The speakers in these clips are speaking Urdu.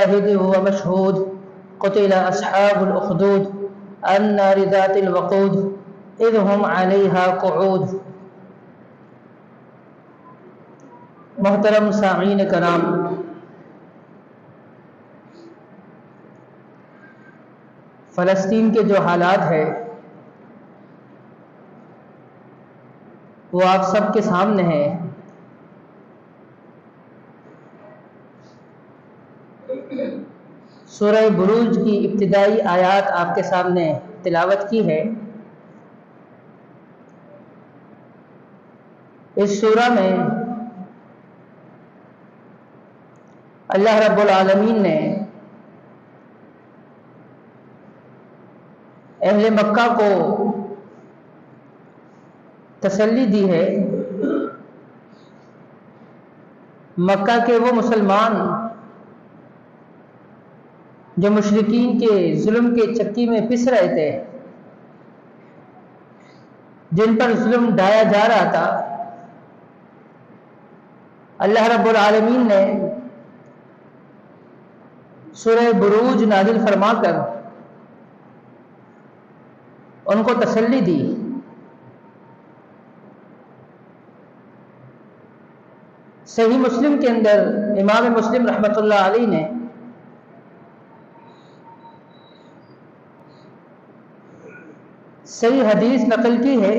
شاهد ومشهود قتل أصحاب الأخدود النار ذات الوقود إذ هم عليها قعود۔ محترم سامعین کرام، فلسطین کے جو حالات ہے وہ آپ سب کے سامنے ہے۔ سورہ بروج کی ابتدائی آیات آپ کے سامنے تلاوت کی ہے۔ اس سورہ میں اللہ رب العالمین نے اہل مکہ کو تسلی دی ہے۔ مکہ کے وہ مسلمان جو مشرکین کے ظلم کے چکی میں پس رہے تھے، جن پر ظلم ڈھایا جا رہا تھا، اللہ رب العالمین نے سورہ بروج نازل فرما کر ان کو تسلی دی۔ صحیح مسلم کے اندر امام مسلم رحمۃ اللہ علیہ نے صحیح حدیث نقل کی ہے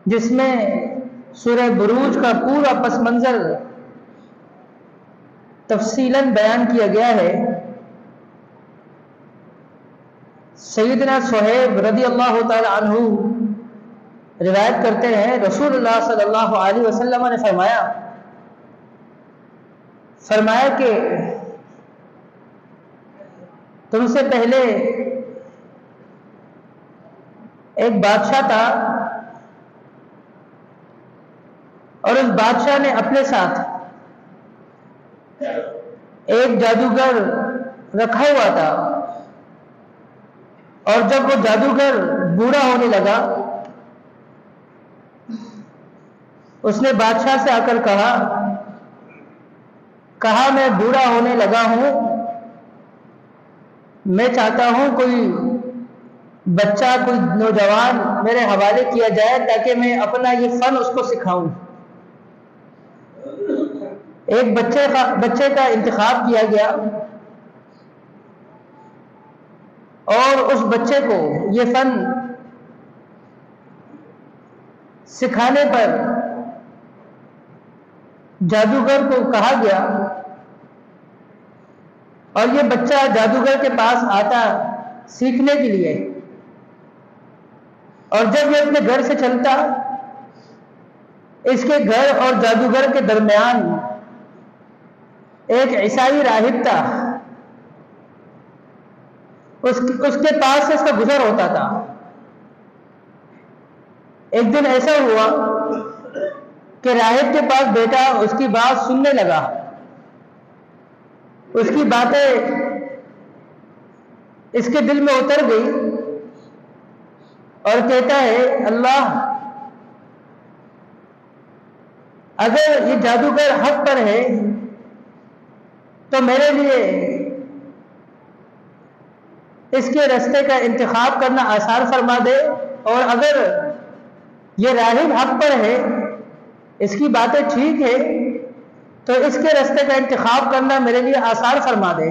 جس میں سورہ بروج کا پورا پس منظر تفصیلاً بیان کیا گیا ہے۔ سیدنا صہیب رضی اللہ تعالی عنہ روایت کرتے ہیں، رسول اللہ صلی اللہ علیہ وسلم نے فرمایا کہ تم سے پہلے ایک بادشاہ تھا اور اس بادشاہ نے اپنے ساتھ ایک جادوگر رکھا ہوا تھا، اور جب وہ جادوگر بوڑھا ہونے لگا اس نے بادشاہ سے آ کر کہا میں بوڑھا ہونے لگا ہوں، میں چاہتا ہوں کوئی بچہ، کوئی نوجوان میرے حوالے کیا جائے تاکہ میں اپنا یہ فن اس کو سکھاؤں۔ ایک بچے کا انتخاب کیا گیا اور اس بچے کو یہ فن سکھانے پر جادوگر کو کہا گیا، اور یہ بچہ جادوگر کے پاس آتا سیکھنے کے لیے، اور جب یہ اپنے گھر سے چلتا، اس کے گھر اور جادوگر کے درمیان ایک عیسائی راہب تھا، اس کے پاس سے اس کا گزر ہوتا تھا۔ ایک دن ایسا ہوا کہ راہب کے پاس بیٹا اس کی بات سننے لگا، اس کی باتیں اس کے دل میں اتر گئی اور کہتا ہے اللہ، اگر یہ جادوگر حق پر ہے تو میرے لیے اس کے راستے کا انتخاب کرنا آسان فرما دے، اور اگر یہ راہب حق پر ہے، اس کی باتیں ٹھیک ہے، تو اس کے راستے کا انتخاب کرنا میرے لیے آسان فرما دے۔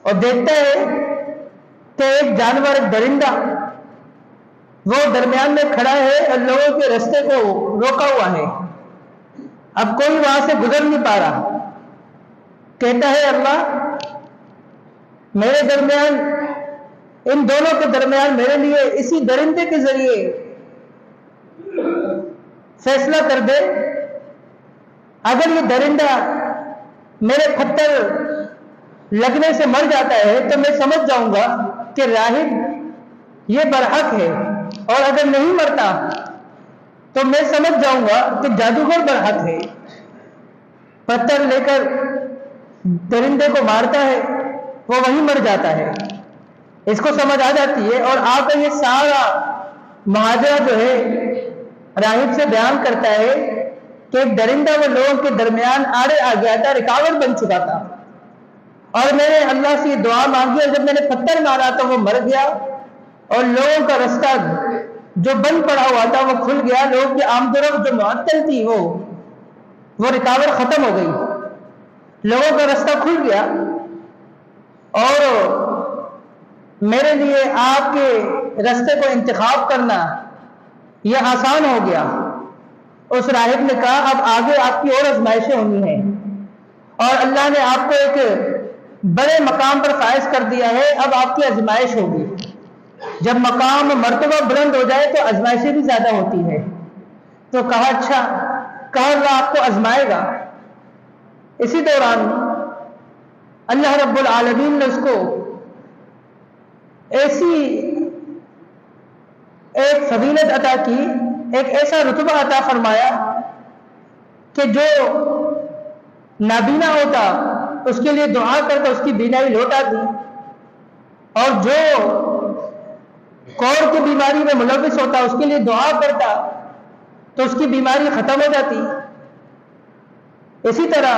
اور دیکھتا ہے کہ ایک جانور، ایک درندہ، وہ درمیان میں کھڑا ہے اور لوگوں کے راستے کو روکا ہوا ہے، اب کوئی وہاں سے گزر نہیں پا رہا۔ کہتا ہے اللہ، میرے درمیان، ان دونوں کے درمیان میرے لیے اسی درندے کے ذریعے فیصلہ کر دے، اگر یہ درندہ میرے پتھر لگنے سے مر جاتا ہے تو میں سمجھ جاؤں گا کہ راہب یہ برحق ہے، اور اگر نہیں مرتا تو میں سمجھ جاؤں گا کہ جادوگر برحق ہے۔ پتھر لے کر درندے کو مارتا ہے، وہ وہیں مر جاتا ہے۔ اس کو سمجھ آ جاتی ہے، اور آپ کا یہ سارا ماجرا جو ہے راہب سے بیان کرتا ہے کہ ایک درندہ وہ لوگوں کے درمیان آڑے آ گیا تھا، رکاوٹ بن چکا تھا، اور میں نے اللہ سے یہ دعا مانگی اور جب میں نے پتھر مارا تو وہ مر گیا اور لوگوں کا رستہ جو بند پڑا ہوا تھا وہ کھل گیا، لوگوں کی آمد و رفت جو معطل تھی وہ رکاوٹ ختم ہو گئی، لوگوں کا رستہ کھل گیا اور میرے لیے آپ کے رستے کو انتخاب کرنا یہ آسان ہو گیا۔ اس راہب نے کہا اب آگے آپ کی اور آزمائشیں ہونی ہیں اور اللہ نے آپ کو ایک بڑے مقام پر فائز کر دیا ہے، اب آپ کی آزمائش ہوگی، جب مقام مرتبہ بلند ہو جائے تو آزمائشیں بھی زیادہ ہوتی ہے۔ تو کہا اچھا، کہا اللہ آپ کو آزمائے گا۔ اسی دوران اللہ رب العالمین نے اس کو ایسی ایک فضیلت عطا کی، ایک ایسا رتبہ عطا فرمایا کہ جو نابینا ہوتا اس کے لیے دعا کرتا اس کی بینائی لوٹا دی، اور جو کوڑ کی بیماری میں ملوث ہوتا اس کے لیے دعا کرتا تو اس کی بیماری ختم ہو جاتی۔ اسی طرح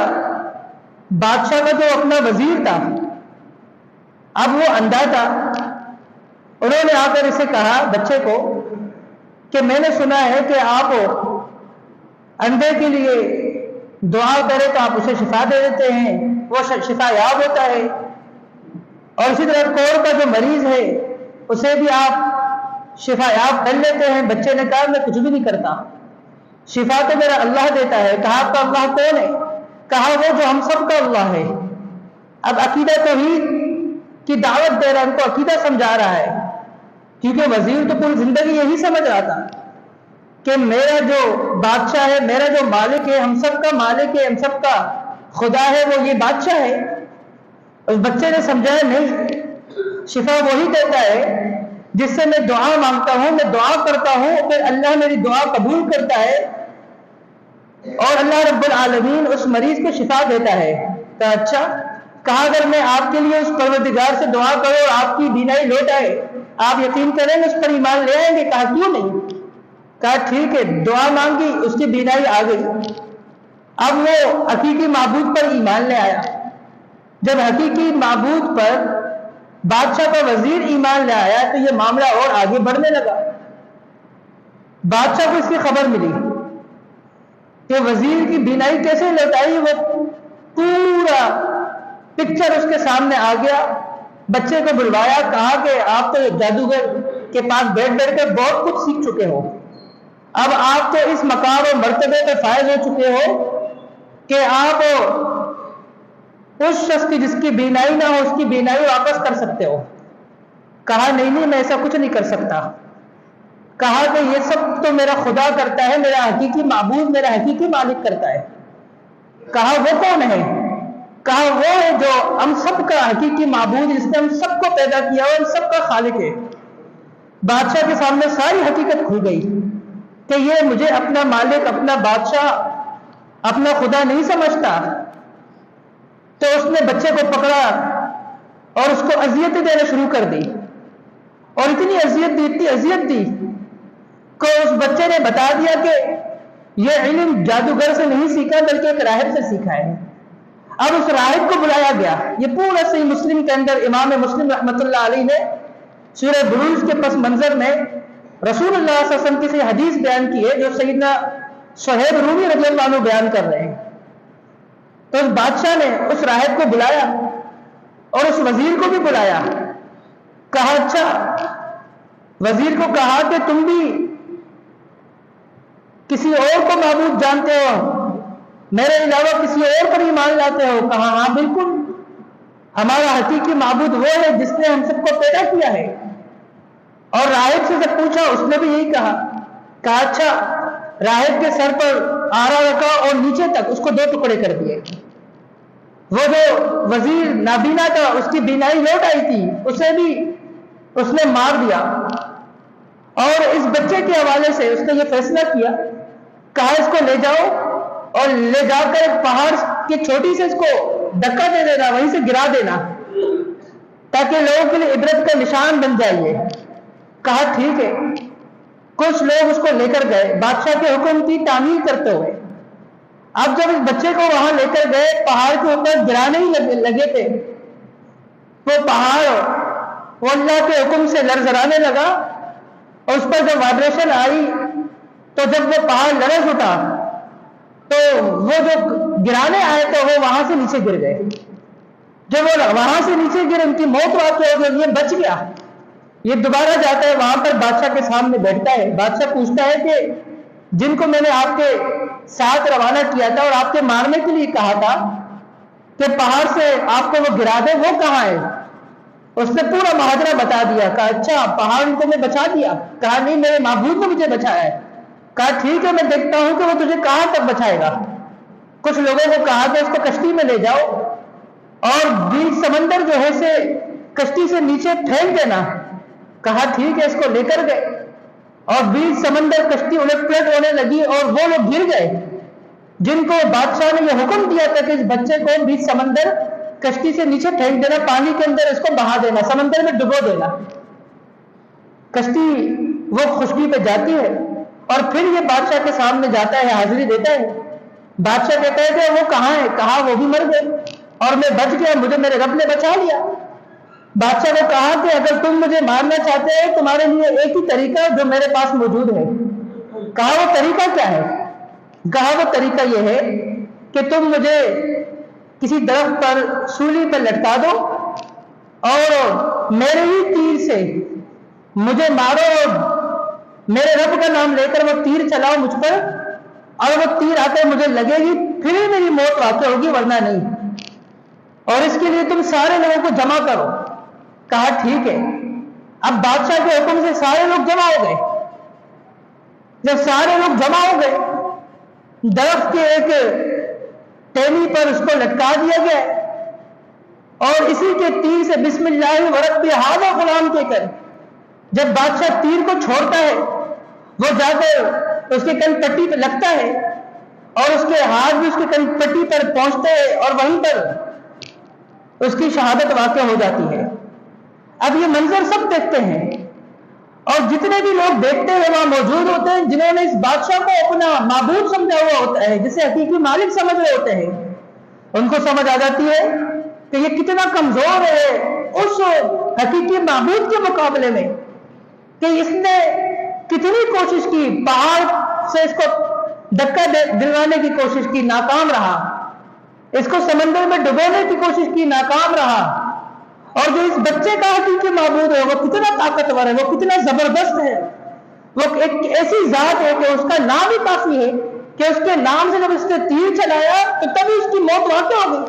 بادشاہ کا جو اپنا وزیر تھا، اب وہ اندھا تھا، انہوں نے آ کر اسے کہا بچے کو کہ میں نے سنا ہے کہ آپ اندھے کے لیے دعا کرے تو آپ اسے شفا دے دیتے ہیں، وہ شفا یاب ہوتا ہے، اور اسی طرح کوڑ کا جو مریض ہے اسے بھی آپ شفا یاب کر لیتے ہیں۔ بچے نے کہا میں کچھ بھی نہیں کرتا، شفا تو میرا اللہ دیتا ہے۔ کہا آپ کا اللہ کون ہے؟ کہا وہ جو ہم سب کا اللہ ہے۔ اب عقیدہ توحید کی دعوت دے رہا ہے، ان کو عقیدہ سمجھا رہا ہے، کیونکہ وزیر تو پوری زندگی یہی سمجھ رہا تھا کہ میرا جو بادشاہ ہے، میرا جو مالک ہے، ہم سب کا مالک ہے، ہم سب کا خدا ہے، وہ یہ بادشاہ ہے۔ اس بچے نے سمجھایا نہیں، شفا وہی دیتا ہے جس سے میں دعا مانگتا ہوں، میں دعا کرتا ہوں، پھر اللہ میری دعا قبول کرتا ہے اور اللہ رب العالمین اس مریض کو شفا دیتا ہے۔ تو اچھا، کہا اگر میں آپ کے لیے اس پروردگار سے دعا کروں اور آپ کی بینائی لوٹ آئے، آپ یقین کریں گے، اس پر ایمان لے آئیں گے؟ کہا کیوں نہیں؟ کہا ٹھیک ہے، دعا مانگی، اس کی بینائی آ گئی، اب وہ حقیقی معبود پر ایمان لے آیا۔ جب حقیقی معبود پر بادشاہ کا وزیر ایمان لے آیا تو یہ معاملہ اور آگے بڑھنے لگا۔ بادشاہ کو اس کی خبر ملی کہ وزیر کی بینائی کیسے لوٹائی، وہ پورا پکچر اس کے سامنے آ گیا۔ بچے کو بلوایا، کہا کہ آپ تو جادوگر کے پاس بیٹھ کر بہت کچھ سیکھ چکے ہو، اب آپ تو اس مقام و مرتبے پہ فائز ہو چکے ہو کہ آپ اس شخص کی جس کی بینائی نہ ہو اس کی بینائی واپس کر سکتے ہو۔ کہا نہیں میں ایسا کچھ نہیں کر سکتا۔ کہا کہ یہ سب تو میرا خدا کرتا ہے، میرا حقیقی معبود، میرا حقیقی مالک کرتا ہے۔ کہا وہ کون ہے؟ کہا وہ ہے جو ہم سب کا حقیقی معبود، جس نے ہم سب کو پیدا کیا اور ہم سب کا خالق ہے۔ بادشاہ کے سامنے ساری حقیقت کھل گئی کہ یہ مجھے اپنا مالک، اپنا بادشاہ، اپنا خدا نہیں سمجھتا۔ تو اس نے بچے کو پکڑا اور اس کو اذیتیں دینا شروع کر دی، اور اتنی اذیت دی کہ اس بچے نے بتا دیا کہ یہ علم جادوگر سے نہیں سیکھا بلکہ ایک راہب سے سیکھا ہے۔ اب اس راہب کو بلایا گیا۔ یہ پورا صحیح مسلم کے اندر امام مسلم رحمۃ اللہ علیہ نے سورہ بروج کے پس منظر میں رسول اللہ صلی اللہ علیہ وسلم کی حدیث بیان کی ہے جو سیدنا صہیب رومی رضی اللہ عنہ بیان کر رہے ہیں۔ تو اس بادشاہ نے اس راہب کو بلایا اور اس وزیر کو بھی بلایا۔ کہا اچھا، وزیر کو کہا کہ تم بھی کسی اور کو معبود جانتے ہو، میرے علاوہ کسی اور پر ایمان لاتے ہو؟ کہا ہاں بالکل، ہمارا حقیقی معبود وہ ہے جس نے ہم سب کو پیدا کیا ہے۔ اور راہب سے جب پوچھا اس نے بھی یہی کہا۔ کہا اچھا، راہب کے سر پر آرا رکھا اور نیچے تک اس کو 2 ٹکڑے کر دیے۔ وہ جو وزیر نابینا تھا اس کی بینائی لوٹ آئی تھی، اسے بھی اس نے مار دیا۔ اور اس بچے کے حوالے سے اس نے یہ فیصلہ کیا، کہا اس کو لے جاؤ اور لے جا کر ایک پہاڑ کی چھوٹی سے اس کو دھکا دے دینا، وہیں سے گرا دینا تاکہ لوگوں کے لیے عبرت کا نشان بن جائے۔ کہا ٹھیک ہے۔ کچھ لوگ اس کو لے کر گئے، بادشاہ کے حکم کی تعمیل کرتے ہوئے، اب جب اس بچے کو وہاں لے کر گئے، پہاڑ کے اوپر گرانے ہی لگے تھے، وہ پہاڑ وہ اللہ کے حکم سے لرزرانے لگا، اور اس پر جب وائبریشن آئی تو جب وہ پہاڑ لرز اٹھا تو وہ جو گرانے آئے تھے وہ وہاں سے نیچے گر گئے۔ جب وہ وہاں سے نیچے گر، ان کی موت واقع ہو گئی، یہ بچ گیا۔ یہ دوبارہ جاتا ہے وہاں پر بادشاہ کے سامنے بیٹھتا ہے، بادشاہ پوچھتا ہے کہ جن کو میں نے آپ کے ساتھ روانہ کیا تھا اور آپ کے مارنے کے لیے کہا تھا کہ پہاڑ سے آپ کو وہ گرا دے، وہ کہاں ہے؟ اس نے پورا ماجرا بتا دیا۔ کہا اچھا پہاڑ ان کو میں بچا دیا؟ کہا نہیں، میرے معبود نے مجھے بچایا ہے۔ کہا ٹھیک ہے، میں دیکھتا ہوں کہ وہ تجھے کہاں تک بچائے گا۔ کچھ لوگوں کو کہا کہ اس کو کشتی میں لے جاؤ اور بیچ سمندر جو ہے سے کشتی سے نیچے پھینک دینا۔ کہا ٹھیک ہے، اس کو لے کر گئے اور بیچ سمندر کشتی الٹ پلٹ ہونے لگی اور وہ لوگ گر گئے جن کو بادشاہ نے یہ حکم دیا تھا کہ اس بچے کو بیچ سمندر کشتی سے نیچے پھینک دینا، پانی کے اندر اس کو بہا دینا، سمندر میں ڈبو دینا۔ کشتی وہ خشکی پہ جاتی ہے اور پھر یہ بادشاہ کے سامنے جاتا ہے، حاضری دیتا ہے۔ بادشاہ کہتا ہے کہ وہ کہاں ہے؟ کہا وہ بھی مر گئے اور میں بچ گیا، مجھے میرے رب نے بچا لیا۔ بادشاہ نے کہا کہ اگر تم مجھے مارنا چاہتے ہو تمہارے لیے ایک ہی طریقہ جو میرے پاس موجود ہے۔ کہا وہ طریقہ کیا ہے؟ کہا وہ طریقہ یہ ہے کہ تم مجھے کسی درخت پر سولی پر لٹکا دو اور میرے ہی تیر سے مجھے مارو اور میرے رب کا نام لے کر وہ تیر چلاؤ مجھ پر، اور وہ تیر آ کر مجھے لگے گی پھر ہی میری موت واقع ہوگی، ورنہ نہیں۔ اور اس کے لیے تم سارے لوگوں کو جمع کرو۔ کہا ٹھیک ہے۔ اب بادشاہ کے حکم سے سارے لوگ جمع ہو گئے۔ جب سارے لوگ جمع ہو گئے، درخت کے ایک ٹہنی پر اس کو لٹکا دیا گیا اور اسی کے تیر سے بسم اللہ ورب ھذا غلام کہہ کر جب بادشاہ تیر کو چھوڑتا ہے، وہ جا کر اس کے کن پٹی پہ لگتا ہے اور اس کے ہاتھ بھی اس کے کن پٹی پر پہنچتے ہیں اور وہیں پر اس کی شہادت واقع ہو جاتی ہے۔ اب یہ منظر سب دیکھتے ہیں اور جتنے بھی لوگ دیکھتے ہیں وہاں موجود ہوتے ہیں جنہوں نے اس بادشاہ کو اپنا معبود سمجھا ہوا ہوتا ہے، جسے حقیقی مالک سمجھ رہے ہوتے ہیں، ان کو سمجھ آ جاتی ہے کہ یہ کتنا کمزور ہے اس حقیقی معبود کے مقابلے میں، کہ اس نے کتنی کوشش کی، پہاڑ سے اس کو دھکا دلوانے کی کوشش کی، ناکام رہا، اس کو سمندر میں ڈبونے کی کوشش کی، ناکام رہا، اور جو اس بچے کا حقیقی معبود ہے وہ کتنا طاقتور ہے، وہ کتنا زبردست ہے، وہ ایک ایسی ذات ہے کہ اس کا نام ہی کافی ہے کہ اس کے نام سے جب اس نے تیر چلایا تو تبھی اس کی موت واقع ہو گئی۔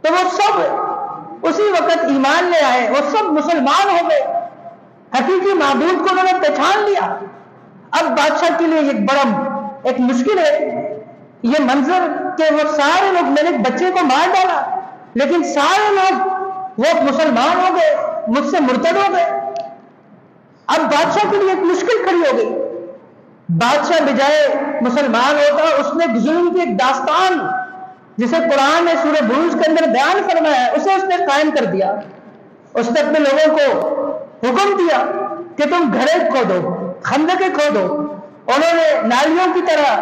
تو وہ سب اسی وقت ایمان لے آئے، وہ سب مسلمان ہو گئے، حقیقی معبود کو انہوں نے پہچان لیا۔ اب بادشاہ کے لیے یہ بڑا ایک مشکل ہے یہ منظر کہ وہ سارے لوگ، میں نے ایک بچے کو مار ڈالا لیکن سارے لوگ وہ مسلمان ہو گئے، مجھ سے مرتد ہو گئے۔ اب بادشاہ کے لیے ایک مشکل کھڑی ہو گئی۔ بادشاہ بجائے مسلمان ہوتا، اس نے ظلم کی ایک داستان جسے قرآن نے سورہ بروج کے اندر بیان فرمایا اسے اس نے قائم کر دیا۔ اس نے اپنے لوگوں کو حکم دیا کہ تم گھڑے کھودو، خندقیں کھودو۔ انہوں نے نالیوں کی طرح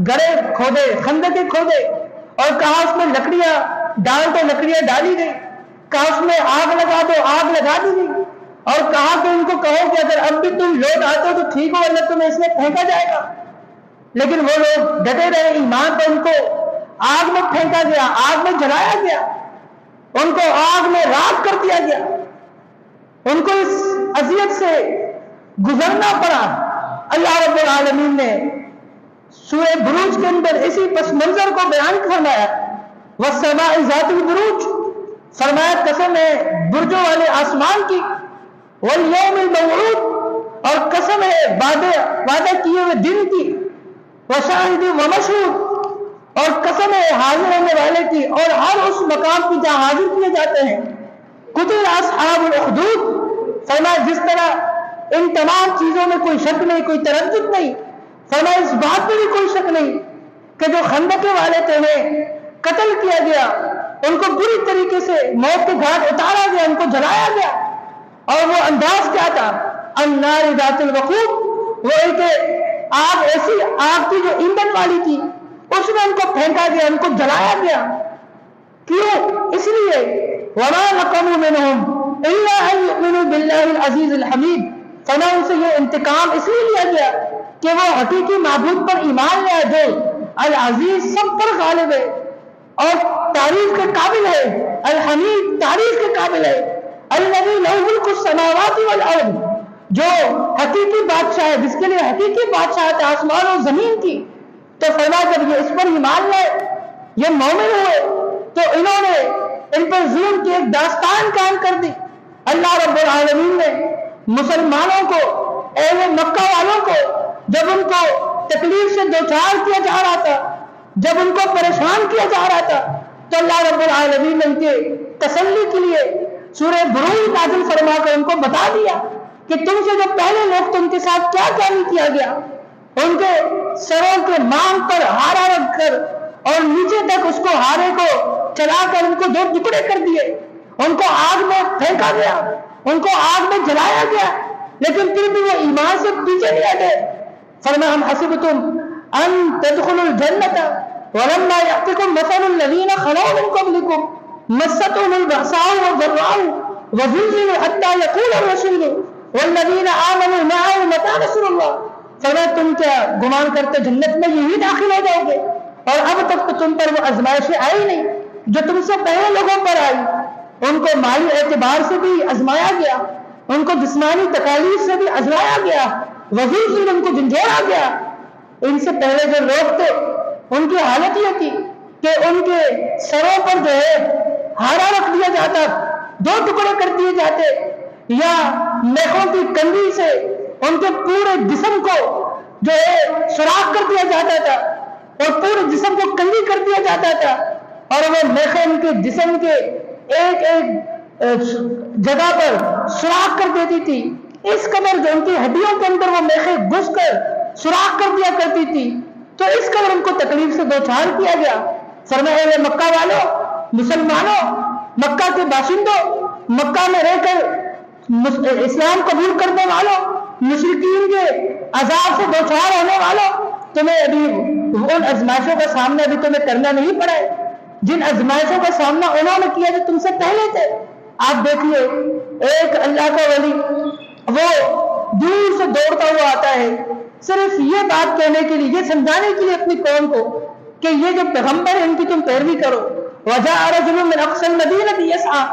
گڑھے کھودے، خندقیں کھودے، اور کہا اس میں لکڑیاں ڈال تو لکڑیاں ڈالی گئی، کہا اس میں آگ لگا دو، آگ لگا دی گئی، اور کہا کہ ان کو کہو کہ اگر اب بھی تم لوٹ آتے ہو تو ٹھیک ہو ورنہ تمہیں اس میں پھینکا جائے گا۔ لیکن وہ لوگ ڈٹے رہے ایمان پر، ان کو آگ میں پھینکا گیا، آگ میں جلایا گیا، ان کو آگ میں راکھ کر دیا گیا، ان کو اس اذیت سے گزرنا پڑا۔ اللہ رب العالمین نے سورہ بروج کے اندر اسی پس منظر کو بیان فرمایا، والسماء ذات البروج، فرمایا قسم ہے برجوں والے آسمان کی، والیوم الموعود، اور قسم ہے وعدہ کیے ہوئے دن کی، وشاہد ومشہود، اور قسم ہے حاضر ہونے والے کی اور ہر اس مقام کی جہاں حاضر کیے جاتے ہیں۔ قتل اصحاب الاخدود، فرمایا جس طرح ان تمام چیزوں میں کوئی شک نہیں، کوئی تردد نہیں، فرمایا اس بات میں بھی کوئی شک نہیں کہ جو خندقے والے تھے انہیں قتل کیا گیا، ان کو بری طریقے سے موت کے گھاٹ اتارا گیا، ان کو جلایا گیا، اور وہ انداز کیا تھا؟ النار ذات الوقود، وہ ایک آگ، ایسی آگ تھی جو ایندھن والی تھی، اس میں ان کو پھینکا گیا، ان کو جلایا گیا. کیوں؟ اس لیے وما نقموا منهم الا ان يؤمنوا بالله العزيز الحميد. فنا ان سے یہ انتقام اس لیے لیا گیا کہ وہ حقیقی معبود پر ایمان لے آئے، العزیز سب پر غالب ہے اور تعریف کے قابل ہے، الحمید تعریف کے قابل ہے، الذی له ملک السماوات والارض جو حقیقی بادشاہ ہے، جس کے لیے حقیقی بادشاہت آسمان اور زمین کی. تو فرمایا جب یہ اس پر ایمان لائے، یہ مومن ہوئے، تو انہوں نے ان پر ظلم کی ایک داستان قائم کر دی. اللہ رب العالمین نے مسلمانوں کو، اہل مکہ والوں کو، جب ان کو تکلیف سے دوچار کیا جا رہا تھا، جب ان کو پریشان کیا جا رہا تھا، تو اللہ رب العالمین نے ان کے تسلی کے لیے سورہ بروج نازل فرما کر ان کو بتا دیا کہ تم سے جو پہلے لوگ تم کے ساتھ کیا کیا نہیں کیا گیا. ان کے سروں کے مانگ پر ہارا رکھ کر اور نیچے تک اس کو ہارے کو چلا کر ان کو 2 ٹکڑے کر دیے، ان کو آگ میں پھینکا گیا، ان کو آگ میں جلایا گیا، لیکن پھر بھی وہ ایمان سے پیچھے نہیں ہٹے. فرمایا ہم حسبتم ان تدخلوا الجنۃ ولما یأتکم مثل الذین خلوا من قبلکم مستهم البأساء والضراء وزلزلوا حتى يقول الرسول والذین آمنوا معه متى نصر اللہ. فرمایا تم کیا گمان کرتے جنت میں یہی داخل ہو جاؤ گے؟ اور اب تک تو تم پر وہ آزمائشیں آئی نہیں جو تم سے پہلے لوگوں پر آئی. ان کو مالی اعتبار سے بھی آزمایا گیا، ان کو جسمانی تکالیف سے بھی آزمایا گیا، وزیر سے ان کو جھنجھوڑا گیا. ان سے پہلے جو لوگ تھے ان کی حالت یہ تھی کہ ان کے سروں پر جو ہے ہارا رکھ دیا جاتا، 2 ٹکڑے کر دیے جاتے، یا میخوں کی کنگھی سے ان کے پورے جسم کو جو ہے سوراخ کر دیا جاتا تھا اور پورے جسم کو کنگھی کر دیا جاتا تھا، اور وہ میخیں ان کے جسم کے ایک ایک جگہ پر سوراخ کر دیتی تھی. اس قدر جو ان کی ہڈیوں کے اندر وہ میخیں گھس کر سوراخ کر دیا کرتی تھی، تو اس قدر ان کو تکلیف سے دوچار کیا گیا. فرمایا اے مکہ والوں، مسلمانوں، مکہ کے باشندوں، مکہ میں رہ کر اسلام قبول کرنے والوں، مشرکین کے عذاب سے دوچار ہونے والوں، تمہیں ابھی ان ازمائشوں کا سامنا ابھی تمہیں کرنا نہیں پڑا ہے جن ازمائشوں کا سامنا انہوں نے کیا جو تم سے پہلے تھے. آپ دیکھیے ایک اللہ کا ولی وہ دور سے دوڑتا ہوا آتا ہے صرف یہ بات کہنے کے لیے، یہ سمجھانے کے لیے اپنی قوم کو کہ یہ جو پیغمبر ہے ان کی تم پیروی کرو. وجاء رجل من اقصى المدينة يسعى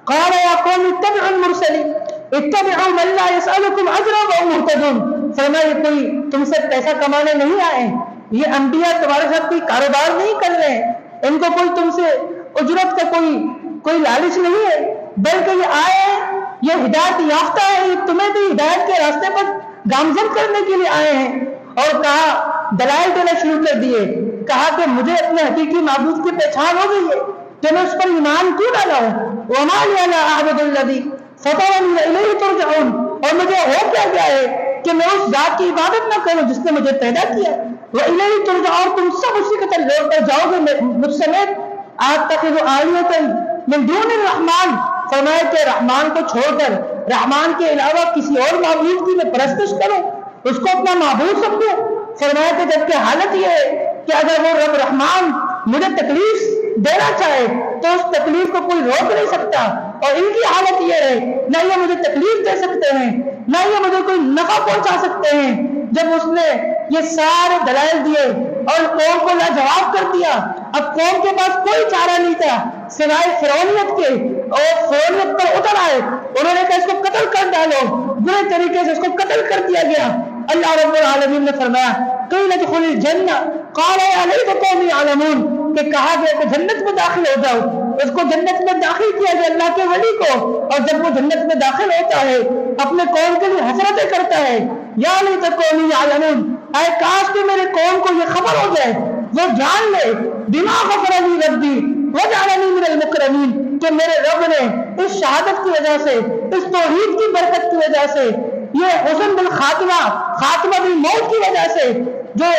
قال يا قوم اتبعوا المرسلين اتبعوا من لا يسألكم اجرا وهم مهتدون. فرمایا کوئی تم سے پیسہ کمانے نہیں آئے ہیں، یہ انبیاء تمہارے ساتھ کوئی کاروبار نہیں کر رہے ہیں، ان کو کوئی تم سے اجرت کا کوئی لالچ نہیں ہے، بلکہ یہ آئے ہیں، یہ ہدایت یافتہ ہے، یہ تمہیں بھی ہدایت کے راستے پر گامزن کرنے کے لیے آئے ہیں. اور کہا دلائل دینا شروع کر دیے، کہا کہ مجھے اپنے حقیقی معبود کی پہچان ہو گئی ہے کہ میں اس پر ایمان کیوں نہ لاؤں. وما لي لا اعبد الذي فطرني اليه ترجعون. اور مجھے ہو کیا گیا ہے کہ میں اس ذات کی عبادت نہ کروں جس نے مجھے پیدا کیا. وإلیہ ترجعون، تم سب اسی کی طرف لوٹ کر جاؤ گے مجھ سمیت. اتخذ آلہۃ من دون الرحمن. فرمایا کہ رحمان کو چھوڑ کر رحمان کے علاوہ کسی اور معبود کی میں پرستش کروں، اس کو اپنا معبود سمجھوں. فرمایا کہ جبکہ حالت یہ ہے کہ اگر وہ رب رحمان مجھے تکلیف دینا چاہے تو اس تکلیف کو کوئی روک نہیں سکتا، اور ان کی حالت یہ ہے نہ یہ مجھے تکلیف دے سکتے ہیں نہ یہ مجھے کوئی نفع پہنچا سکتے ہیں. جب اس نے یہ سارے دلائل دیے اور قوم کو لاجواب کر دیا، اب قوم کے پاس کوئی چارہ نہیں تھا سوائے فرعونیت کے، اور فرعونیت پر اتر آئے. انہوں نے کہا اس کو قتل کر ڈالو، برے طریقے سے اس کو قتل کر دیا گیا. اللہ رب العالمین نے فرمایا قیل ادخل الجنہ قال یا لیت قومی یعلمون، کہ کہا گیا کہ جنت میں داخل ہو جاؤ. اس کو جنت میں داخل کیا گیا اللہ کے ولی کو، اور جب وہ جنت میں داخل ہوتا ہے اپنے قوم کے لیے حسرتیں کرتا ہے، یا لیت قومی یعلمون، اے کاش کہ میرے قوم کو یہ خبر ہو جائے، وہ جان لے بما غفر لی ربی وجعلنی من المکرمین، کہ میرے رب نے اس شہادت کی وجہ سے، اس توحید کی برکت کی وجہ سے، یہ حسن بالخاتمہ، خاتمہ بالموت کی وجہ سے جو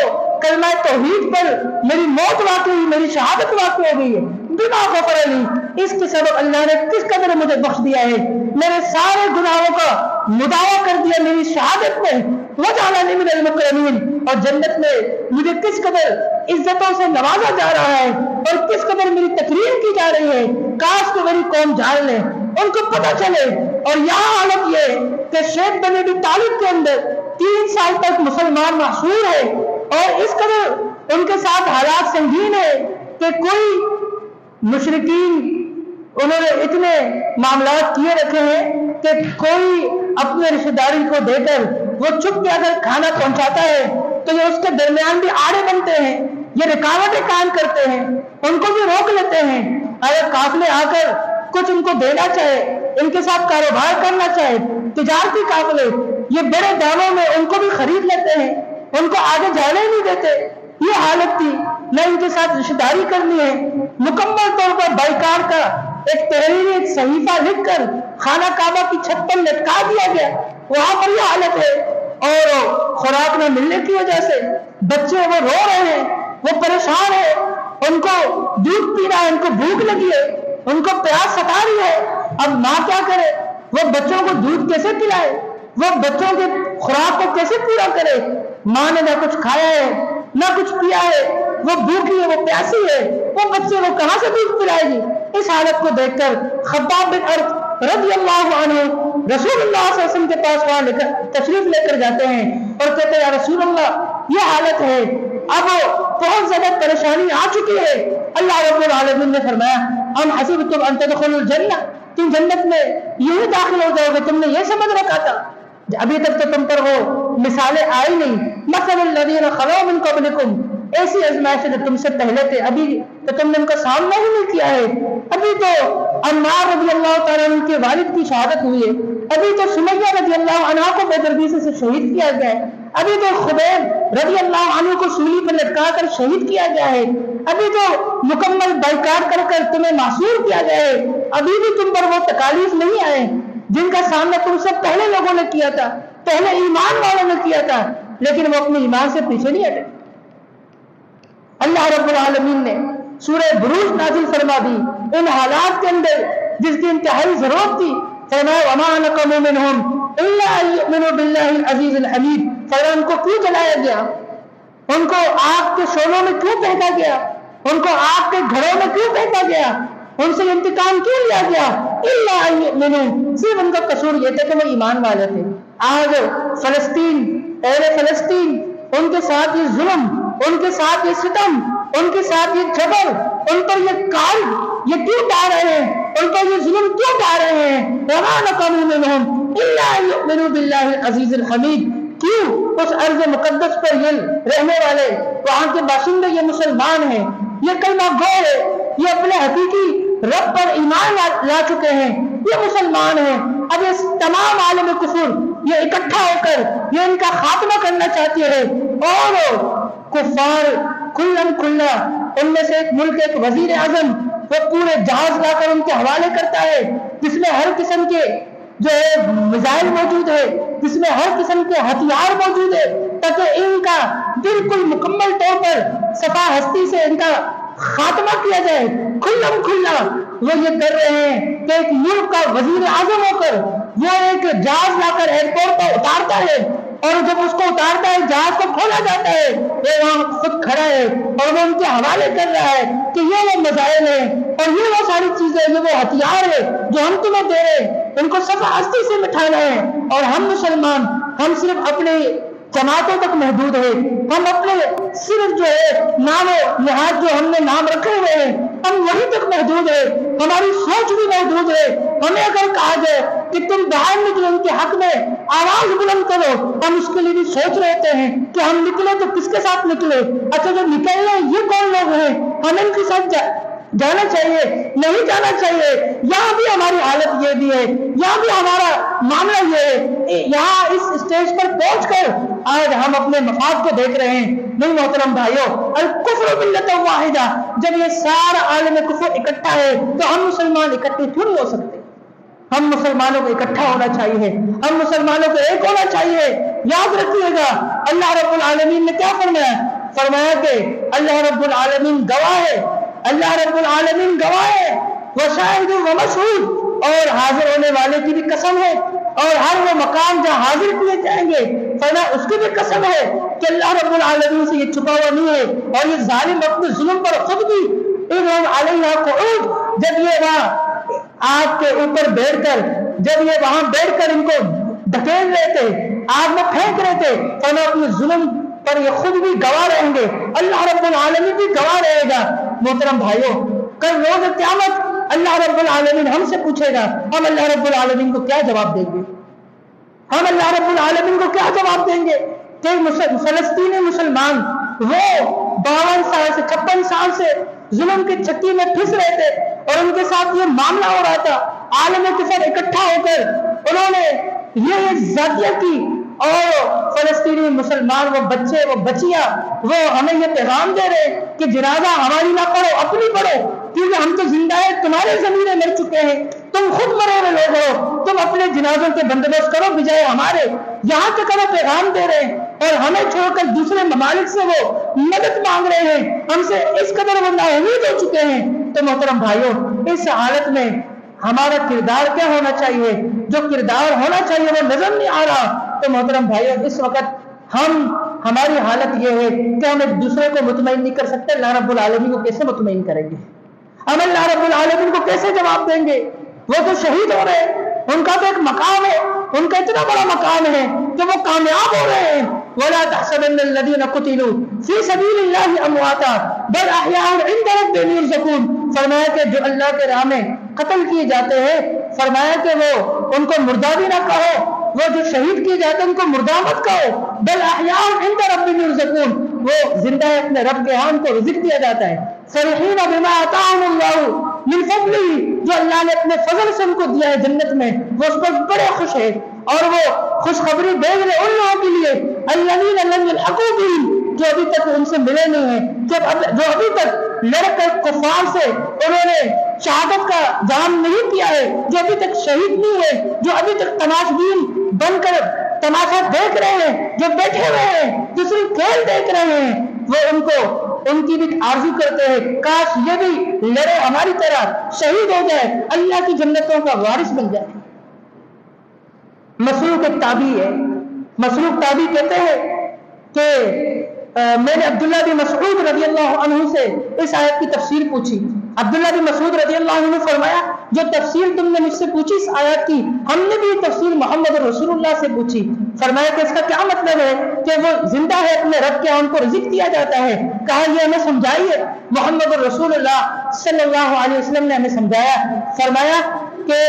کلمہ توحید پر میری موت واقع ہوئی، میری شہادت واقع ہو گئی ہے، بما غفر لی، اس کے سبب اللہ نے کس قدر مجھے بخش دیا ہے، میرے سارے گناہوں کا مداوع کر دیا میری شہادت میں، وجعلنی من المکرمین، اور جنت میں مجھے کس قدر عزتوں سے نوازا جا رہا ہے اور کس قدر میری تقریر کی جا رہی ہے، کاش کو میری قوم جان لے، ان کو پتہ چلے۔ اور یہاں حالت یہ ہے کہ شیخ بن ابی طالب کے اندر 3 سال تک مسلمان محصور ہے اور اس قدر ان کے ساتھ حالات سنگین ہے کہ کوئی مشرکین انہوں نے اتنے معاملات کیے رکھے ہیں کہ کوئی اپنے رشتہ داری کو دے کر وہ چھپ کے اگر کھانا پہنچاتا ہے تو یہ اس کے درمیان بھی آڑے بنتے ہیں، یہ رکاوٹیں کام کرتے ہیں، ان کو بھی روک لیتے ہیں۔ اگر قافلے آ کر کچھ ان کو دینا چاہے، ان کے ساتھ کاروبار کرنا چاہے، تجارتی قافلے، یہ بڑے داموں میں ان کو بھی خرید لیتے ہیں، ان کو آگے جانے نہیں دیتے۔ یہ حالت تھی، نہ ان کے ساتھ رشتہ داری کرنی ہے، مکمل طور پر بائیکاٹ کا ایک تحریری ایک صحیفہ لکھ کر خانہ کعبہ کی چھت پر لٹکا دیا گیا۔ وہاں پر یہ حالت ہے، اور خوراک نہ ملنے کی وجہ سے بچے وہ رو رہے ہیں، وہ پریشان ہیں، ان کو دودھ پینا ہے، ان کو بھوک لگی ہے، ان کو پیاس ستا رہی ہے۔ اب ماں کیا کرے؟ وہ بچوں کو دودھ کیسے پلائے؟ وہ بچوں کے خوراک کو کیسے پورا کرے؟ ماں نے نہ کچھ کھایا ہے نہ کچھ پیا ہے، وہ بھوکی ہے، وہ پیاسی ہے، وہ بچے کو کہاں سے دودھ پلائے گی؟ اس حالت کو دیکھ کر خباب بن ارت رضی اللہ عنہ رسول اللہ صلی اللہ علیہ وسلم کے پاس وہاں تشریف لے کر جاتے ہیں اور کہتے ہیں یا رسول اللہ یہ حالت ہے، اب بہت زیادہ پریشانی آ چکی ہے۔ اللہ رب العالمین نے فرمایا ام حسبتم ان تدخلوا الجنہ، تم جنت میں یہی داخل ہو جاؤ گے، تم نے یہ سمجھ رکھا تھا؟ ابھی تک تو تم پر وہ مثالیں آئی نہیں۔ مثل الذین خلوا من قبلکم، ایسی آزمائشیں جو تم سے پہلے تھے، ابھی تو تم نے ان کا سامنا ہی نہیں کیا ہے۔ ابھی تو عمار رضی اللہ تعالیٰ عنہ کے والد کی شہادت ہوئی ہے، ابھی تو سمیہ رضی اللہ عنہ کو بے دردی سے شہید کیا گیا ہے، ابھی تو خبیب رضی اللہ عنہ کو سولی پر لٹکا کر شہید کیا گیا ہے، ابھی تو مکمل بائیکاٹ کر کر تمہیں معصور کیا گیا ہے، ابھی بھی تم پر وہ تکالیف نہیں آئے جن کا سامنا تم سے پہلے لوگوں نے کیا تھا، پہلے ایمان والوں نے کیا تھا، لیکن وہ اپنے ایمان سے پیچھے نہیں ہٹے۔ اللہ رب العالمین نے سورہ بروج نازل فرما دی ان حالات کے اندر جس کی انتہائی ضرورت تھی۔ فرمایا وما نقموا منہم الا ان یؤمنوا باللہ العزیز الحمید، فرمایا ان کو کیوں جلایا گیا، ان کو آگ کے شعلوں میں کیوں پھینکا گیا، ان کو آگ کے گھروں میں کیوں پھینکا گیا، ان سے انتقام کیوں لیا گیا؟ الا ان یؤمنوا، صرف ان کا قصور یہ تھا کہ وہ ایمان والے تھے۔ آج فلسطین، اہل فلسطین، ان کے ساتھ یہ ظلم، ان کے ساتھ یہ ستم، ان کے ساتھ یہ جبر، ان پر یہ کال یہ کیوں ڈال رہے ہیں، ان پر یہ ظلم کیوں ڈال رہے ہیں؟ وما نقموا منہم الا ان یؤمنوا باللہ العزیز الحمید، کیوں اس ارض مقدس پر یہ رہنے والے وہاں کے باشندے یہ مسلمان ہیں، یہ کلمہ گو ہے، یہ اپنے حقیقی رب پر ایمان لا چکے ہیں، یہ مسلمان ہیں، اب اس تمام عالم کفر یہ اکٹھا ہو کر یہ ان کا خاتمہ کرنا چاہتی ہے، اور کفار کھلم کھلا ان میں سے ایک ملک ایک وزیر اعظم وہ پورے جہاز لا کر ان کے حوالے کرتا ہے جس میں ہر قسم کے جو ہے میزائل موجود ہے، جس میں ہر قسم کے ہتھیار موجود ہے، تاکہ ان کا بالکل مکمل طور پر صفا ہستی سے ان کا خاتمہ کیا جائے۔ کھلم کھلا وہ یہ کر رہے ہیں کہ ایک ملک کا وزیر اعظم ہو کر وہ ایک جہاز لا کر ایئرپورٹ پر اتارتا ہے، اور جب اس کو اتارتا ہے جہاز کو کھولا جاتا ہے، وہ وہاں خود کھڑا ہے اور وہ ان کے حوالے کر رہا ہے کہ یہ وہ میزائل ہیں اور یہ وہ ساری چیزیں، یہ وہ ہتھیار ہے جو ہم تمہیں دے رہے ہیں، ان کو صفا ہستی سے مٹھانا ہے۔ اور ہم مسلمان ہم صرف اپنے جماعتوں تک محدود ہے، ہم اپنے صرف جو ہے نام و نہاد جو ہم نے نام رکھے ہوئے ہیں ہم وہی تک محدود ہے، ہماری سوچ بھی محدود ہے۔ ہمیں اگر کہا جائے کہ تم باہر نکلو ان کے حق میں آواز بلند کرو، ہم اس کے لیے بھی سوچ رہتے ہیں کہ ہم نکلے تو کس کے ساتھ نکلے، اچھا جو نکل رہے ہیں یہ کون لوگ ہیں، ہم ان کے ساتھ جانا چاہیے نہیں جانا چاہیے؟ یہاں بھی ہماری حالت یہ بھی ہے، یہاں بھی ہمارا معاملہ یہ ہے، یہاں اس اسٹیج پر پہنچ کر آج ہم اپنے مفاد کو دیکھ رہے ہیں۔ نہیں محترم بھائیو، الکفر ملت واحدہ، جب یہ سارا عالم کفر اکٹھا ہے تو ہم مسلمان اکٹھے کیوں نہیں ہو سکتے؟ ہم مسلمانوں کو اکٹھا ہونا چاہیے، ہم مسلمانوں کو ایک ہونا چاہیے۔ یاد رکھیے گا اللہ رب العالمین نے کیا فرمایا؟ فرمایا کہ اللہ رب العالمین گواہ ہے، اللہ رب العالمین گواہ ہے وشاہد ومشہود، اور حاضر ہونے والے کی بھی قسم ہے، اور ہر وہ مقام جہاں حاضر کیے جائیں گے فرمایا اس کی بھی قسم ہے کہ اللہ رب العالمین سے یہ چھپا ہوا نہیں ہے، اور یہ ظالم اپنے ظلم پر خود بھی انہم علیہا قعود، جب یہ وہاں آگ کے اوپر بیٹھ کر، جب یہ وہاں بیٹھ کر ان کو دھکیل رہے تھے، آگ میں پھینک رہے تھے، فرمایا اپنے ظلم پر یہ خود بھی گواہ رہیں گے، اللہ رب العالمین بھی گواہ رہے گا۔ محترم بھائیوں، کل روز قیامت اللہ رب العالمین ہم سے پوچھے گا، ہم اللہ رب العالمین کو کیا جواب دیں گے؟ ہم اللہ رب العالمین کو کیا جواب دیں گے کہ فلسطینی مسلمان وہ 52 سال سے 56 سال سے ظلم کی چکی میں پھنس رہے تھے، اور ان کے ساتھ یہ معاملہ ہو رہا تھا، عالم کفر اکٹھا ہو کر انہوں نے یہ ذاتیہ کی، اور فلسطینی مسلمان وہ بچے وہ بچیاں وہ ہمیں یہ پیغام دے رہے کہ جنازہ ہماری نہ پڑھو، اپنی پڑھو، کیونکہ ہم تو زندہ ہیں، تمہارے زمینیں مر چکے ہیں، تم خود مرے ہوئے لوگ ہو، تم اپنے جنازوں کے بندوبست کرو بجائے ہمارے، یہاں تک ہمیں پیغام دے رہے ہیں، اور ہمیں چھوڑ کر دوسرے ممالک سے وہ مدد مانگ رہے ہیں، ہم سے اس قدر وہ ناامید ہو چکے ہیں۔ تو محترم بھائیوں، اس حالت میں ہمارا کردار کیا ہونا چاہیے؟ جو کردار ہونا چاہیے وہ نظر نہیں آ رہا۔ تو محترم بھائیوں، اس وقت ہماری حالت یہ ہے کہ ہم ایک دوسرے کو مطمئن نہیں کر سکتے، اللہ رب العالمین کو کیسے مطمئن کریں گے؟ ہم اللہ رب العالمین کو کیسے جواب دیں گے؟ وہ تو شہید ہو رہے ہیں، ان کا تو ایک مقام ہے، ان کا اتنا بڑا مقام ہے کہ وہ کامیاب ہو رہے ہیں۔ وَلَا تَحْسَبَنَّ الَّذِينَ قُتِلُوا فِي سَبِيلِ اللَّهِ أَمْوَاتًا بَلْ أَحْيَاءٌ عِندَ رَبِّهِمْ يُرْزَقُونَ، فرمایا کہ جو اللہ کے راہ میں قتل کیے جاتے ہیں، فرمایا کہ وہ ان کو مردہ بھی نہ کہو، وہ جو شہید کیے جاتے ہیں ان کو مردہ مت کہو، بل احیاء عند ربهم يرزقون، وہ زندہ ہے، اپنے رب کے ہاں ان کو رزق دیا جاتا ہے۔ فرحین بما آتاهم اللہ من فضلہ، جو اللہ نے اپنے فضل سے ان کو دیا ہے جنت میں، وہ اس پر بڑے خوش ہے، اور وہ خوشخبری بھیج رہے ان لوگوں کے لیے الذین لم یلحقوا بہم، جو ابھی تک ان سے ملے نہیں ہیں، جو ابھی تک لڑ کر کفار سے انہوں نے شہادت کا جام نہیں کیا ہے، جو ابھی تک شہید نہیں ہوئے، جو ابھی تک تماشبین بن کر تماشا دیکھ رہے ہیں، جو بیٹھے ہوئے ہیں، جو صرف کھیل دیکھ رہے ہیں، وہ ان کی بھی آرزو کرتے ہیں کاش یہ بھی لڑے ہماری طرح، شہید ہو جائے، اللہ کی جنتوں کا وارث بن جائے۔ مسروق ایک تابعی ہے، مسروق تابعی کہتے ہیں کہ میں نے عبداللہ بن مسعود رضی اللہ عنہ سے اس آیت کی تفسیر پوچھی۔ عبداللہ بن مسعود رضی اللہ عنہ نے فرمایا جو تفسیر تم نے مجھ سے پوچھی اس آیت کی، ہم نے بھی تفسیر محمد رسول اللہ سے پوچھی۔ فرمایا کہ اس کا کیا مطلب ہے کہ وہ زندہ ہے، اپنے رب کے ان کو رزق دیا جاتا ہے۔ کہا یہ ہمیں سمجھائیے، محمد رسول اللہ صلی اللہ علیہ وسلم نے ہمیں سمجھایا۔ فرمایا کہ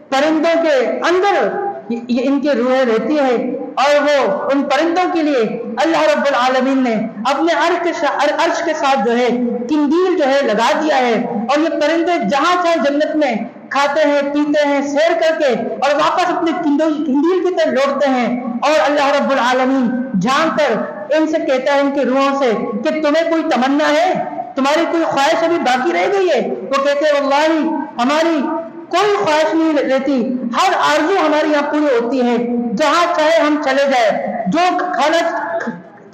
پرندوں کے اندر یہ ان کی روحیں رہتی ہے، اور وہ ان پرندوں کے لیے اللہ رب العالمین نے اپنے عرش کے ساتھ جو ہے قندیل جو ہے لگا دیا ہے، اور یہ پرندے جہاں چاہے جنت میں کھاتے ہیں، پیتے ہیں، سیر کر کے، اور واپس اپنے قندیل کی طرف لوٹتے ہیں، اور اللہ رب العالمین جھانک کر ان سے کہتا ہے، ان کی روحوں سے، کہ تمہیں کوئی تمنا ہے، تمہاری کوئی خواہش ابھی باقی رہ گئی ہے؟ وہ کہتے ہیں واللہ ہماری کوئی خواہش نہیں رہتی، ہر آرزو ہماری یہاں پوری ہوتی ہے، جہاں چاہے ہم چلے جائیں، جو کھانا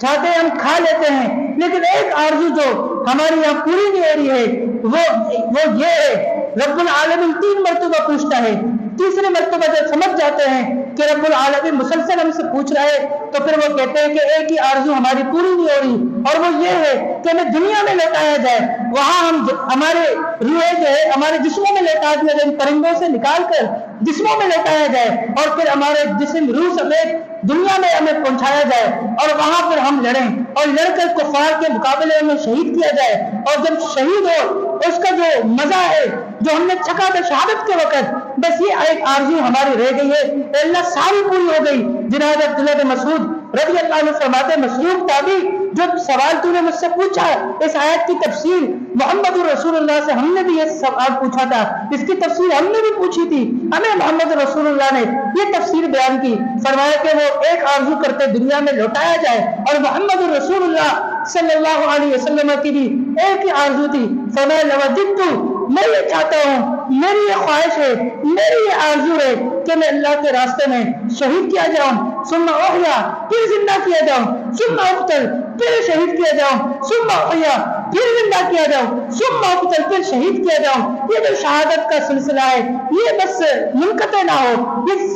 چاہتے ہیں ہم کھا لیتے ہیں، لیکن ایک آرزو جو ہماری یہاں پوری نہیں ہو رہی ہے وہ یہ ہے۔ رب العالمین 3 مرتبہ پوچھتا ہے، تیسرے مرتبہ جب سمجھ جاتے ہیں کہ رب العالمین مسلسل ہم سے پوچھ رہا ہے، تو پھر وہ کہتے ہیں کہ ایک ہی آرزو ہماری پوری نہیں ہو رہی، اور وہ یہ ہے کہ ہمیں دنیا میں لوٹایا جائے، وہاں ہم ہمارے روحیں جو ہے ہمارے جسموں میں لوٹا دیا جائے، پرندوں سے نکال کر جسموں میں لوٹایا جائے، اور پھر ہمارے جسم روح سمیت دنیا میں ہمیں پہنچایا جائے، اور وہاں پر ہم لڑیں، اور لڑ کر کفار کے مقابلے میں شہید کیا جائے، اور جب شہید ہو اس کا جو مزہ ہے جو ہم نے چکھا تھا شہادت کے وقت، بس یہ ایک آرزو ہماری رہ گئی ہے، اللہ ساری پوری ہو گئی۔ جناب عبداللہ بن مسعود رضی اللہ عنہ فرماتے ہیں، مسروق تابعی جو سوال تو نے مجھ سے پوچھا اس آیت کی تفسیر محمد رسول اللہ سے، ہم نے بھی یہ سوال پوچھا تھا، اس کی تفسیر ہم نے بھی پوچھی تھی، ہمیں محمد رسول اللہ نے یہ تفسیر بیان کی۔ فرمایا کہ وہ ایک آرزو کرتے دنیا میں لوٹایا جائے، اور محمد رسول اللہ صلی اللہ علیہ وسلم کی بھی ایک ہی آرزو تھی، فرمایا لوجدت، میں یہ چاہتا ہوں، میری یہ خواہش ہے، میری یہ آرزو ہے کہ میں اللہ کے راستے میں شہید کیا جاؤں، ثم احیا، پھر زندہ کیا جاؤں، ثم اقتل، پھر شہید کیا جاؤں، ثم احیا، پھر زندہ کیا جاؤں، ثم اقتل، پھر شہید کیا جاؤں۔ یہ جو شہادت کا سلسلہ ہے یہ بس منقطع نہ ہو، یہ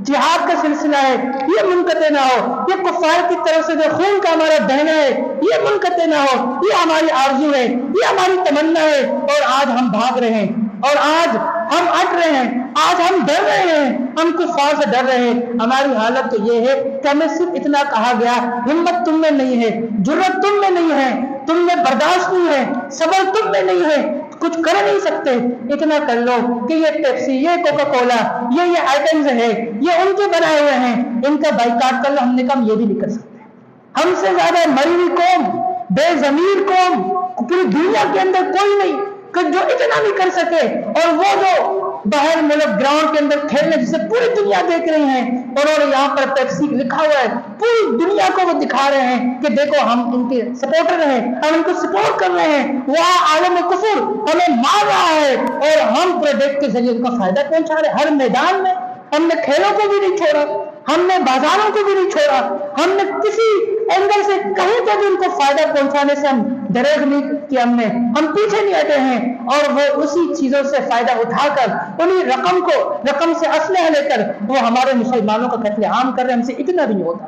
جہاد کا سلسلہ ہے یہ منقطع نہ ہو، یہ کفار کی طرف سے جو خون کا ہمارا بہنا ہے یہ منقطع نہ ہو، یہ ہماری آرزو ہے، یہ ہماری تمنا ہے۔ اور آج ہم بھاگ رہے ہیں، اور آج ہم اٹ رہے ہیں، آج ہم ڈر رہے ہیں، ہم کفار سے ڈر رہے ہیں۔ ہماری حالت تو یہ ہے کہ ہمیں صرف اتنا کہا گیا، ہمت تم میں نہیں ہے، جرت تم میں نہیں ہے، تم میں برداشت نہیں ہے، صبر تم میں نہیں ہے، کچھ کر نہیں سکتے، اتنا کر لو کہ یہ پیپسی، یہ کوکا کولا، یہ آئٹمز ہے، یہ ان کے بنائے ہوئے ہیں، ان کا بائیکاٹ کر لو۔ ہم نے کہا ہم یہ بھی نہیں کر سکتے، ہم سے زیادہ مری ہوئی قوم، بے ضمیر قوم پوری دنیا کے اندر کوئی نہیں کہ جو اتنا بھی کر سکے۔ اور وہ جو باہر ملک گراؤنڈ کے اندر کھیلنے جسے پوری دنیا دیکھ رہی ہیں، اور انہوں نے یہاں پر پیپسی لکھا ہوا ہے، پوری دنیا کو وہ دکھا رہے ہیں کہ دیکھو ہم ان کے سپورٹر ہیں، ہم ان کو سپورٹ کر رہے ہیں، وہاں عالم کفر ہمیں مار رہا ہے اور ہم پروڈکٹ کے ذریعے ان کا فائدہ پہنچا رہے ہیں۔ ہر میدان میں ہم نے کھیلوں کو بھی نہیں چھوڑا، ہم نے بازاروں کو بھی نہیں چھوڑا، ہم نے کسی اینگل سے کہیں پہ بھی ان کو فائدہ پہنچانے سے ہم دریغ نہیں کہ ہم پیچھے نہیں ہٹے ہیں، اور وہ اسی چیزوں سے فائدہ اٹھا کر انہی رقم سے اسلحہ لے کر وہ ہمارے مسلمانوں کا قتل عام کر رہے ہیں۔ ہم سے اتنا بھی نہیں ہوتا۔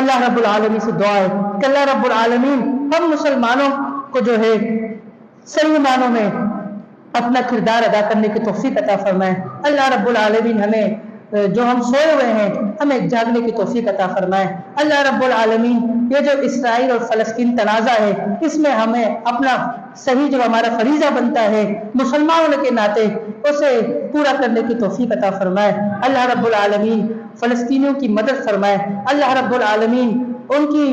اللہ رب العالمین سے دعا ہے کہ اللہ رب العالمین ہم مسلمانوں کو جو ہے صحیح معنوں میں اپنا کردار ادا کرنے کی توفیق عطا فرمائے۔ اللہ رب العالمین ہمیں جو ہم سوئے ہوئے ہیں ہمیں جاگنے کی توفیق عطا فرمائے۔ اللہ رب العالمین یہ جو اسرائیل اور فلسطین تنازع ہے اس میں ہمیں اپنا صحیح جو ہمارا فریضہ بنتا ہے مسلمانوں کے ناطے اسے پورا کرنے کی توفیق عطا فرمائے۔ اللہ رب العالمین فلسطینیوں کی مدد فرمائے، اللہ رب العالمین ان کی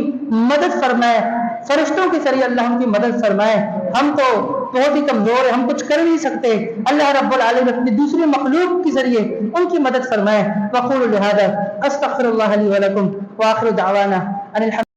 مدد فرمائے، فرشتوں کے ذریعے اللہ ان کی مدد فرمائے۔ ہم تو بہت ہی کمزور ہیں، ہم کچھ کر نہیں سکتے، اللہ رب العالمین اپنی دوسری مخلوق کے ذریعے ان کی مدد فرمائے۔ وقولوا لهذا استغفر الله لي ولكم واخر دعوانا ان الحمد